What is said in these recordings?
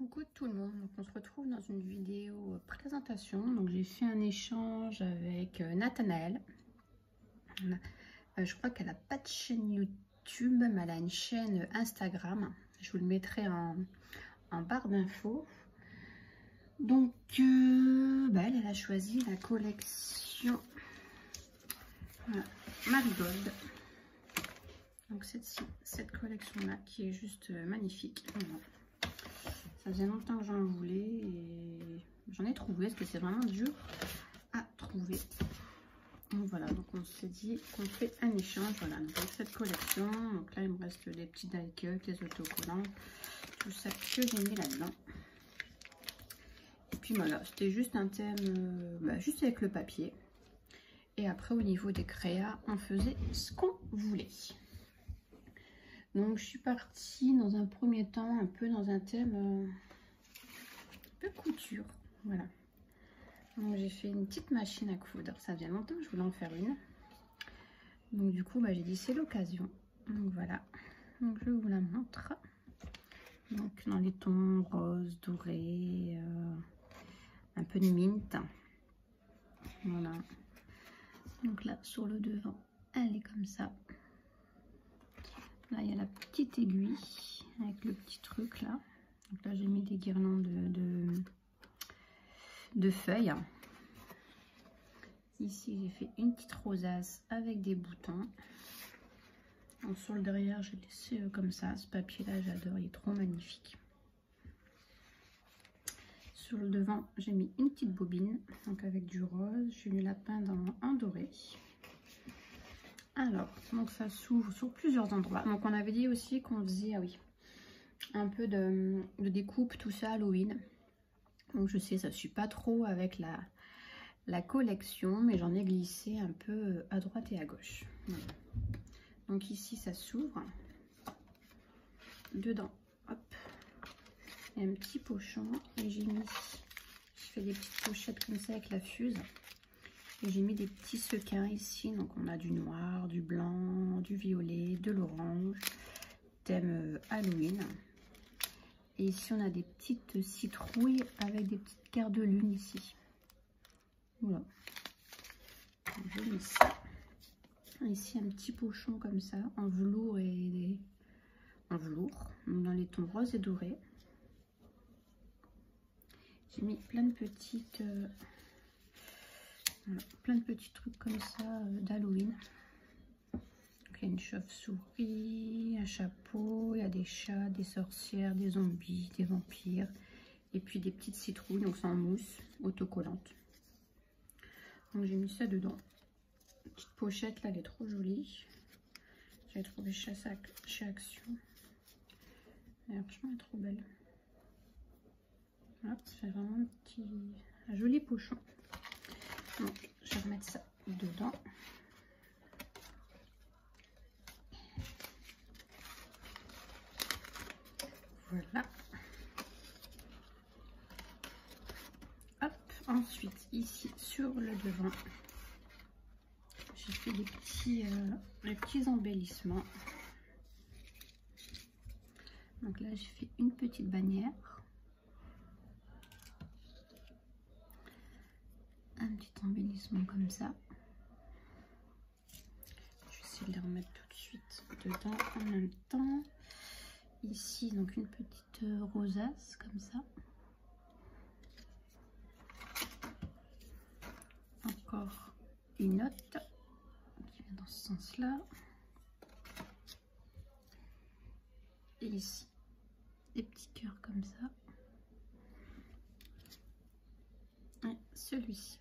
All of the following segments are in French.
Coucou tout le monde, donc on se retrouve dans une vidéo présentation. Donc j'ai fait un échange avec Nathanaël. Je crois qu'elle n'a pas de chaîne YouTube, mais elle a une chaîne Instagram. Je vous le mettrai en barre d'infos. Donc elle a choisi la collection Marigold. Donc cette collection-là qui est juste magnifique. Voilà. Ça faisait longtemps que j'en voulais et j'en ai trouvé parce que c'est vraiment dur à trouver. Donc voilà, donc on s'est dit qu'on fait un échange. Voilà, donc avec cette collection. Donc là, il me reste des petits die-cut, des autocollants, tout ça que j'ai mis là-dedans. Et puis voilà, c'était juste un thème, juste avec le papier. Et après, au niveau des créas, on faisait ce qu'on voulait. Donc je suis partie dans un premier temps un peu dans un thème un peu couture, voilà. Donc j'ai fait une petite machine à coudre, ça faisait longtemps que je voulais en faire une. Donc du coup j'ai dit c'est l'occasion. Donc voilà, donc je vous la montre. Donc dans les tons rose, doré, un peu de mint. Voilà. Donc là sur le devant, elle est comme ça. Là, il y a la petite aiguille avec le petit truc là. Donc là, j'ai mis des guirlandes de feuilles. Ici, j'ai fait une petite rosace avec des boutons. Donc, sur le derrière, j'ai laissé comme ça. Ce papier-là, j'adore, il est trop magnifique. Sur le devant, j'ai mis une petite bobine, donc avec du rose. J'ai mis la peinte en doré. Alors, donc ça s'ouvre sur plusieurs endroits. Donc on avait dit aussi qu'on faisait, un peu de découpe, tout ça, Halloween. Donc je sais, ça ne suit pas trop avec la collection, mais j'en ai glissé un peu à droite et à gauche. Voilà. Donc ici, ça s'ouvre. Dedans, hop, il y a un petit pochon. Et je fais des petites pochettes comme ça avec la fuse. Et j'ai mis des petits sequins ici, donc on a du noir, du blanc, du violet, de l'orange, thème Halloween. Et ici on a des petites citrouilles avec des petites quarts de lune ici. Voilà. Je mets ça. Ici un petit pochon comme ça, en velours dans les tons rose et doré. J'ai mis plein de petites... Voilà, plein de petits trucs comme ça d'Halloween. Il y a une chauve-souris, un chapeau, il y a des chats, des sorcières, des zombies, des vampires. Et puis des petites citrouilles, donc c'est en mousse, autocollante. Donc j'ai mis ça dedans. Une petite pochette là, elle est trop jolie. J'ai trouvé chez Action. Et franchement, elle est trop belle. Hop, ça fait vraiment un joli pochon. Donc, je vais remettre ça dedans. Voilà. Hop, ensuite, ici, sur le devant, j'ai fait des petits embellissements. Donc là, j'ai fait une petite bannière. Un petit embellissement comme ça. Je vais essayer de les remettre tout de suite dedans en même temps. Ici, donc une petite rosace comme ça. Encore une autre qui vient dans ce sens-là. Et ici, des petits cœurs comme ça. Et celui-ci.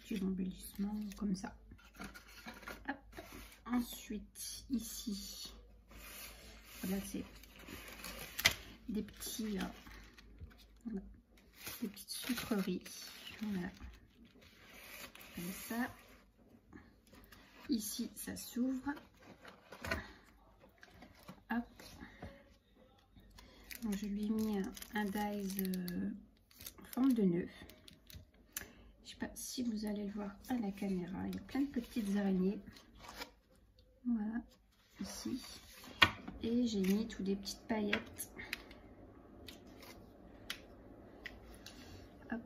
Petit embellissement comme ça. Hop. Ensuite ici, voilà, c'est des petits des petites sucreries, voilà, comme ça. Ici ça s'ouvre, hop. Donc je lui ai mis un dies en forme de nœud. Je sais pas si vous allez le voir à la caméra, il y a plein de petites araignées. Voilà, ici. Et j'ai mis toutes des petites paillettes. Hop.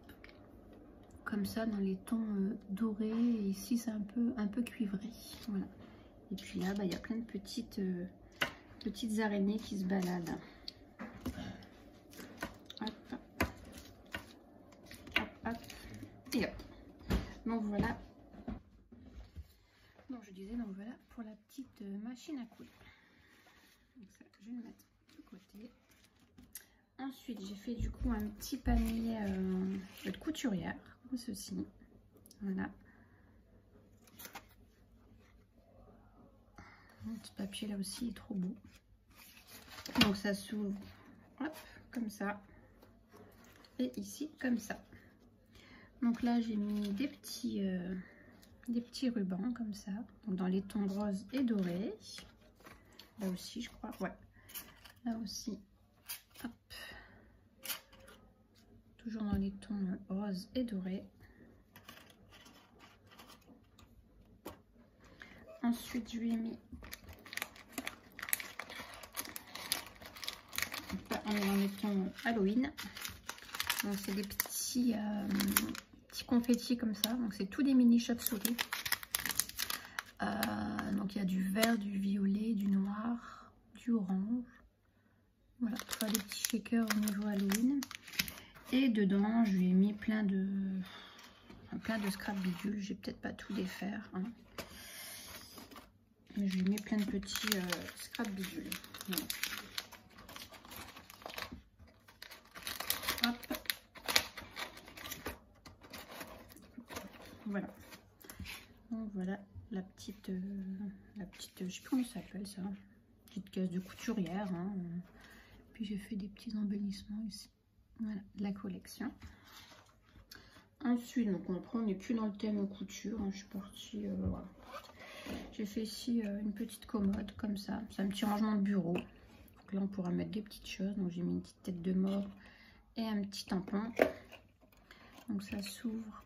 Comme ça dans les tons dorés. Et ici c'est un peu cuivré. Voilà. Et puis là, il y a plein de petites araignées qui se baladent. Hop. Hop, hop. Et hop. Donc voilà. Donc je disais, donc voilà pour la petite machine à coudre. Donc ça, je vais le mettre de côté. Ensuite, j'ai fait du coup un petit panier de couturière, comme ceci. Voilà. Mon petit papier là aussi est trop beau. Donc ça s'ouvre, hop, comme ça. Et ici, comme ça. Donc là, j'ai mis des petits rubans comme ça. Donc dans les tons rose et doré. Là aussi, je crois. Ouais. Là aussi. Hop. Toujours dans les tons rose et doré. Ensuite, je lui ai mis. On est dans les tons Halloween. Donc c'est des petits confettis comme ça. Donc c'est tous des mini chauves-souris. Donc il y a du vert, du violet, du noir, du orange. Voilà, pour faire des petits shakers au niveau Halloween. Et dedans, je lui ai mis plein de scrap bidules. Je vais peut-être pas tout défaire. Hein. Mais je lui ai mis plein de petits scrap bidules. Voilà. Hop. Voilà. Donc voilà la petite, je sais plus comment ça s'appelle ça. Petite caisse de couturière. Hein. Puis j'ai fait des petits embellissements ici. Voilà, de la collection. Ensuite, donc on n'est plus dans le thème couture. Hein, je suis partie. Voilà. J'ai fait ici une petite commode comme ça. C'est un petit rangement de bureau. Donc là, on pourra mettre des petites choses. Donc j'ai mis une petite tête de mort et un petit tampon. Donc ça s'ouvre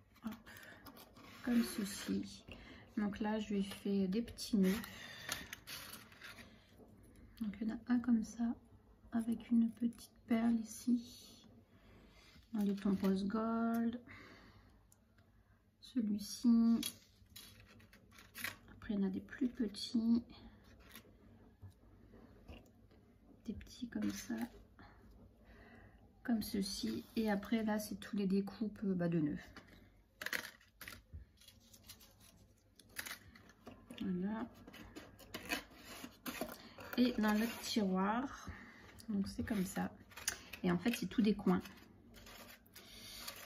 comme ceci. Donc là, je lui ai fait des petits nœuds. Donc il y en a un comme ça, avec une petite perle ici. Dans les tons rose gold. Celui-ci. Après, il y en a des plus petits. Des petits comme ça. Comme ceci. Et après, là, c'est tous les découpes de nœuds. Voilà. Et dans le tiroir, donc c'est comme ça. Et en fait, c'est tout des coins.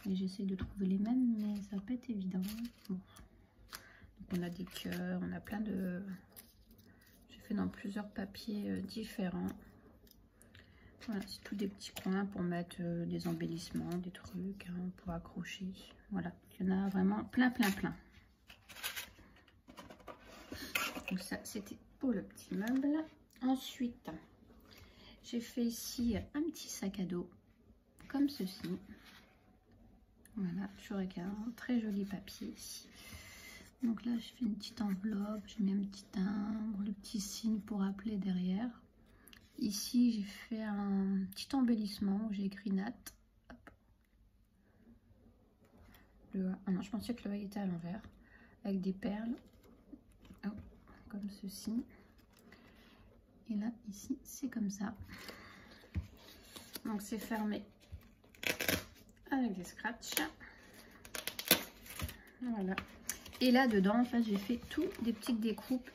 Et j'essaie de trouver les mêmes, mais ça va pas être évident. Bon. Donc on a des cœurs, on a plein de... J'ai fait dans plusieurs papiers différents. Voilà, c'est tous des petits coins pour mettre des embellissements, des trucs, hein, pour accrocher. Voilà, il y en a vraiment plein, plein, plein. Donc ça, c'était pour le petit meuble. Ensuite, j'ai fait ici un petit sac à dos, comme ceci. Voilà, avec un très joli papier. Donc là, je fais une petite enveloppe, je mets un petit timbre, le petit signe pour appeler derrière. Ici, j'ai fait un petit embellissement où j'ai écrit Nat. Hop. Ah non, je pensais que le A était à l'envers, avec des perles. Oh, comme ceci. Et là, ici, c'est comme ça. Donc, c'est fermé avec des scratchs. Voilà. Et là, dedans, là, j'ai fait tout des petites découpes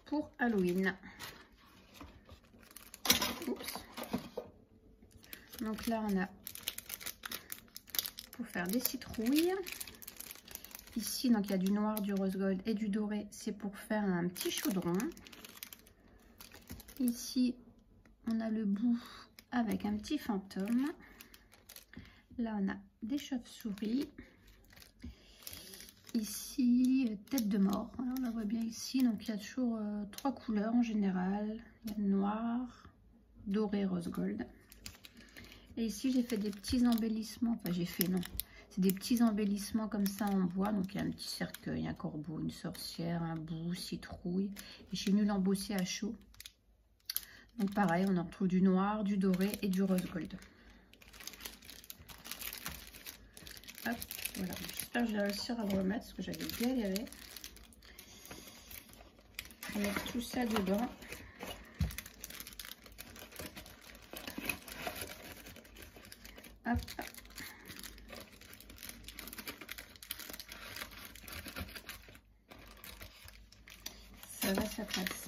pour Halloween. Oups. Donc là, on a pour faire des citrouilles. Ici, donc il y a du noir, du rose gold et du doré. C'est pour faire un petit chaudron. Ici, on a le bout avec un petit fantôme. Là, on a des chauves-souris. Ici, tête de mort. Alors, on la voit bien ici. Donc, il y a toujours 3 couleurs en général. Il y a le noir, doré, rose gold. Et ici, j'ai fait des petits embellissements. Enfin, j'ai fait, non. C'est des petits embellissements comme ça en bois. Donc, il y a un petit cercueil, un corbeau, une sorcière, un bout, citrouille. Et j'ai venu l'embosser à chaud. Donc pareil, on en retrouve du noir, du doré et du rose gold. Hop, voilà. J'espère que je vais réussir à le remettre parce que j'avais galéré. On va mettre tout ça dedans. Hop. Ça va, ça passe.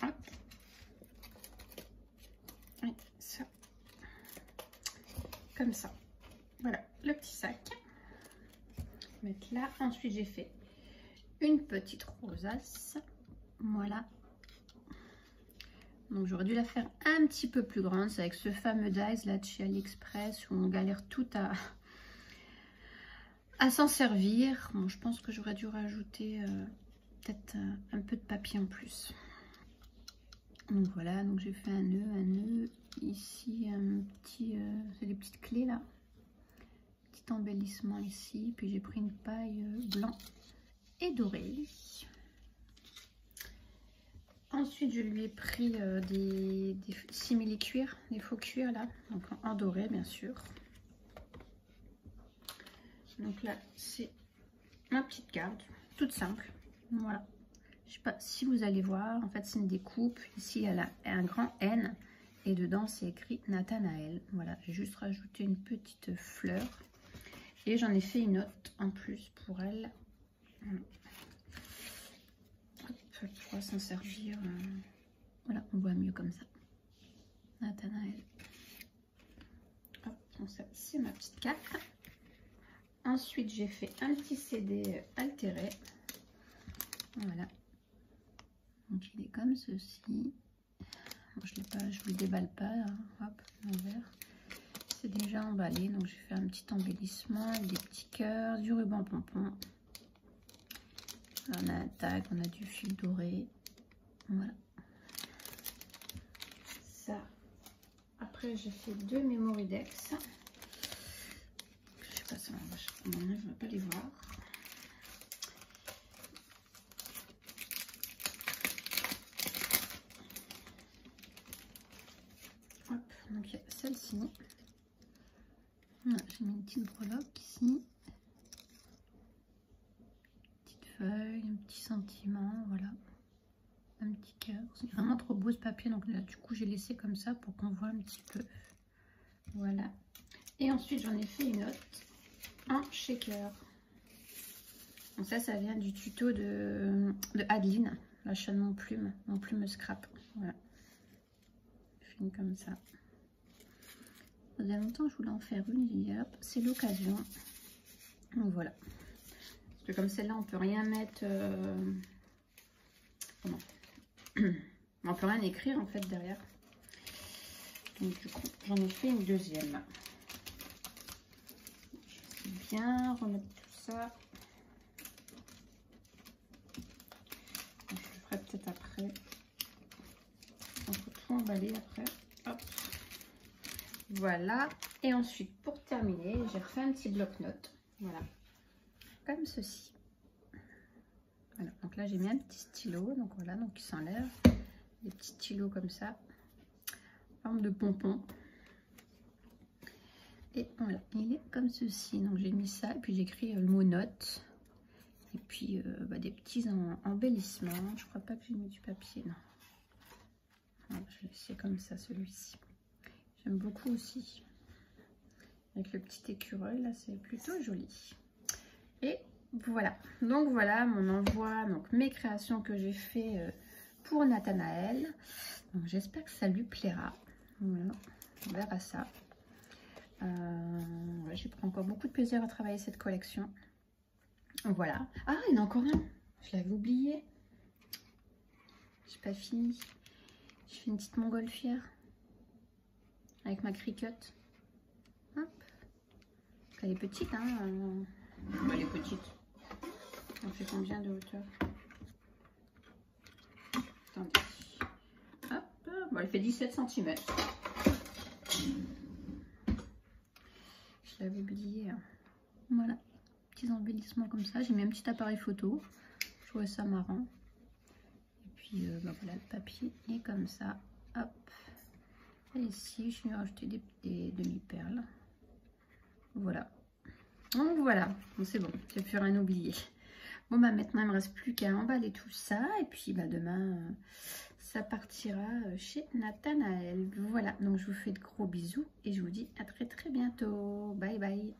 Hop. Et ça. Comme ça. Voilà, le petit sac. Mettre là. Ensuite, j'ai fait une petite rosace. Voilà. Donc j'aurais dû la faire un petit peu plus grande. C'est avec ce fameux dies là de chez AliExpress où on galère tout à s'en servir. Bon, je pense que j'aurais dû rajouter peut-être un peu de papier en plus. Donc voilà, donc j'ai fait un nœud. Ici un petit, c'est les petites clés là. Petit embellissement ici. Puis j'ai pris une paille blanc et doré. Ensuite, je lui ai pris des simili-cuir, des faux cuirs là, donc en doré bien sûr. Donc là, c'est ma petite carte, toute simple. Voilà. Je sais pas si vous allez voir, en fait c'est une découpe. Ici, elle a un grand N et dedans c'est écrit Nathanaël. Voilà, j'ai juste rajouté une petite fleur et j'en ai fait une autre en plus pour elle. Voilà. Elle pourra s'en servir. Voilà, on voit mieux comme ça. Nathanaël. Hop, donc ça, c'est ma petite carte. Ensuite, j'ai fait un petit CD altéré. Voilà. Donc, il est comme ceci. Bon, je vous le déballe pas. Hein. Hop, l'envers. C'est déjà emballé. Donc, j'ai fait un petit embellissement avec des petits cœurs, du ruban pompon. On a un tag, on a du fil doré. Voilà. Ça. Après, j'ai fait deux Memoridex. Je sais pas si on va pas les voir. Hop, donc il y a celle-ci. J'ai mis une petite breloque ici. Feuille, un petit sentiment, voilà, un petit cœur. C'est vraiment trop beau ce papier, donc là du coup j'ai laissé comme ça pour qu'on voit un petit peu. Voilà. Et ensuite j'en ai fait une autre en shaker. Donc ça vient du tuto de Adeline, l'achat de mon plume scrap. Voilà. Fini comme ça. Il y a longtemps je voulais en faire une, j'ai dit hop, c'est l'occasion. Donc voilà. Comme celle-là, on peut rien mettre. Comment on peut rien écrire en fait derrière. Donc du coup, j'en ai fait une deuxième. Je vais bien remettre tout ça. Je le ferai peut-être après. On peut tout emballer après. Hop. Voilà. Et ensuite, pour terminer, j'ai refait un petit bloc-notes. Voilà. Comme ceci. Voilà, donc là j'ai mis un petit stylo, donc voilà, donc il s'enlève. Des petits stylos comme ça, en forme de pompon. Et voilà, il est comme ceci. Donc j'ai mis ça, et puis j'écris le mot note. Et puis des petits embellissements. Je crois pas que j'ai mis du papier, non. Voilà, je l'ai laissé comme ça, celui-ci. J'aime beaucoup aussi. Avec le petit écureuil, là, c'est plutôt joli. Et voilà, donc voilà mon envoi, donc mes créations que j'ai fait pour Nathanaël. Donc j'espère que ça lui plaira. Voilà, on verra ça. Ouais, j'ai pris encore beaucoup de plaisir à travailler cette collection. Voilà. Ah, il y en a encore un. Je l'avais oublié. J'ai pas fini. Je fais une petite montgolfière avec ma cricut. Hop. Elle est petite, hein. Elle est petite. On fait combien de hauteur? Attendez. Hop. Bon, elle fait 17 cm. Je l'avais oublié. Voilà. Petits embellissements comme ça. J'ai mis un petit appareil photo. Je trouvais ça marrant. Et puis bah, voilà, le papier est comme ça. Hop. Et ici, je vais rajouter des demi-perles. Voilà. Donc voilà, bon, c'est bon, j'ai plus rien oublié. Bon bah maintenant il me reste plus qu'à emballer tout ça et puis bah demain ça partira chez Nathanaël. Voilà, donc je vous fais de gros bisous et je vous dis à très très bientôt. Bye bye.